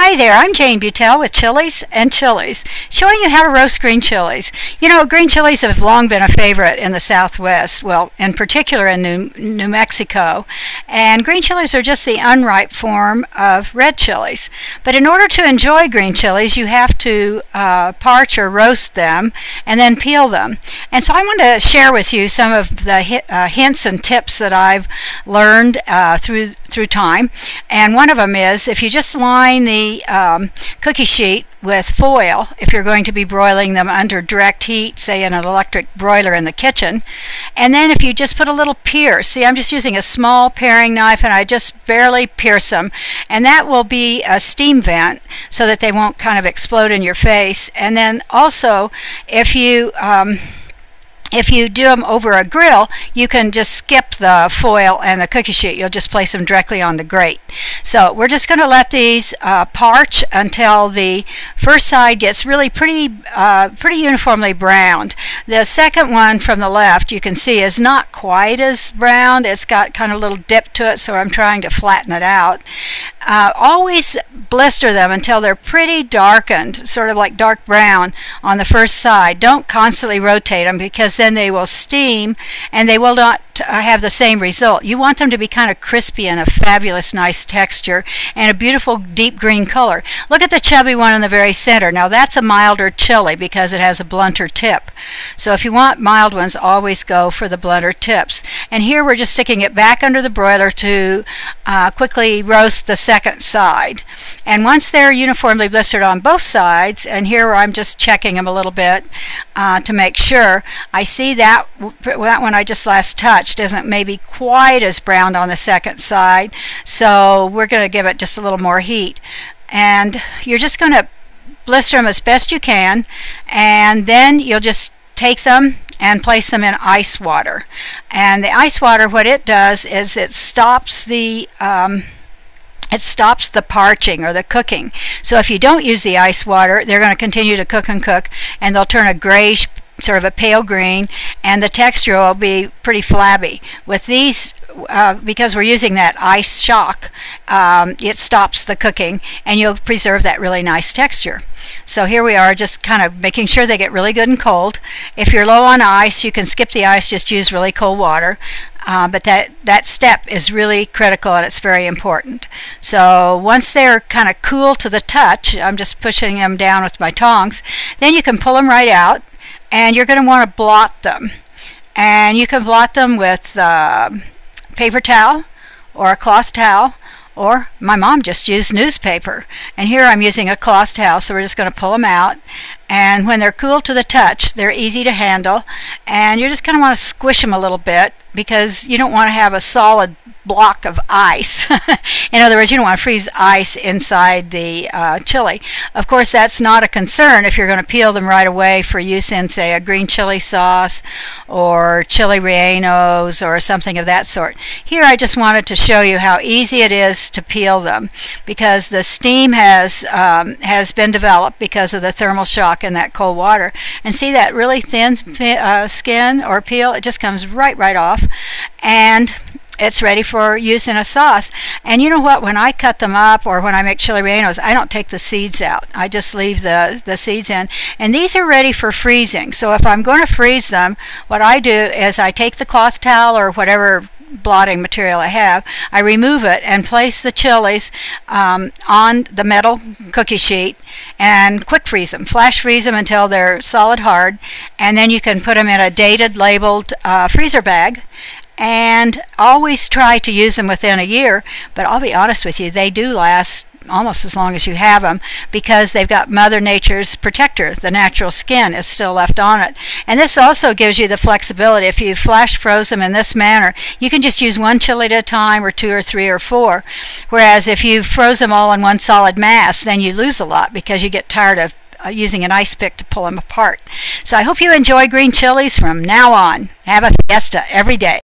Hi there, I'm Jane Butel with Chiles and Chiles, showing you how to roast green chilies. You know, green chilies have long been a favorite in the Southwest, well, in particular in New Mexico, and green chilies are just the unripe form of red chilies. But in order to enjoy green chilies, you have to parch or roast them and then peel them. And so I want to share with you some of the hints and tips that I've learned through time. And one of them is if you just line the cookie sheet with foil, if you're going to be broiling them under direct heat, say in an electric broiler in the kitchen, and then if you just put a little pierce, see, I'm just using a small paring knife and I just barely pierce them, and that will be a steam vent so that they won't kind of explode in your face. And then also if you do them over a grill, you can just skip the foil and the cookie sheet. You'll just place them directly on the grate. So we're just going to let these parch until the first side gets really pretty uniformly browned. The second one from the left, you can see, is not quite as browned. It's got kind of a little dip to it, so I'm trying to flatten it out. Always blister them until they're pretty darkened, sort of like dark brown on the first side. Don't constantly rotate them because then they will steam and they will not have the same result. You want them to be kind of crispy and a fabulous nice texture and a beautiful deep green color. Look at the chubby one in the very center. Now that's a milder chili because it has a blunter tip. So if you want mild ones, always go for the blunter tips. And here we're just sticking it back under the broiler to quickly roast the second side. And once they're uniformly blistered on both sides, and here I'm just checking them a little bit to make sure, I see that one I just last touched isn't maybe quite as browned on the second side, so we're going to give it just a little more heat. And you're just going to blister them as best you can, and then you'll just take them and place them in ice water. And the ice water, what it does is it stops the parching or the cooking. So if you don't use the ice water, they're going to continue to cook and cook, and they'll turn a grayish, sort of a pale green, and the texture will be pretty flabby. With these, because we're using that ice shock, it stops the cooking and you'll preserve that really nice texture. So here we are, just kind of making sure they get really good and cold. If you're low on ice, you can skip the ice, just use really cold water. But that step is really critical and it's very important. So once they're kind of cool to the touch, I'm just pushing them down with my tongs, then you can pull them right out. And you're going to want to blot them. And you can blot them with paper towel or a cloth towel, or my mom just used newspaper. And here I'm using a cloth towel, so we're just going to pull them out. And when they're cool to the touch, they're easy to handle. And you're just going to want to squish them a little bit because you don't want to have a solid block of ice. In other words, you don't want to freeze ice inside the chili. Of course, that's not a concern if you're going to peel them right away for use in, say, a green chili sauce or chili rellenos or something of that sort. Here I just wanted to show you how easy it is to peel them because the steam has been developed because of the thermal shock in that cold water. And see that really thin skin or peel? It just comes right off. And it's ready for use in a sauce. And you know what? When I cut them up or when I make chili rellenos, I don't take the seeds out. I just leave the seeds in. And these are ready for freezing. So if I'm going to freeze them, what I do is I take the cloth towel or whatever blotting material I have, I remove it and place the chilies on the metal cookie sheet and quick freeze them, flash freeze them until they're solid hard, and then you can put them in a dated labeled freezer bag. And always try to use them within a year, but I'll be honest with you, they do last almost as long as you have them because they've got Mother Nature's protector. The natural skin is still left on it. And this also gives you the flexibility. If you flash froze them in this manner, you can just use one chili at a time or two or three or four. Whereas if you froze them all in one solid mass, then you lose a lot because you get tired of using an ice pick to pull them apart. So I hope you enjoy green chilies from now on. Have a fiesta every day.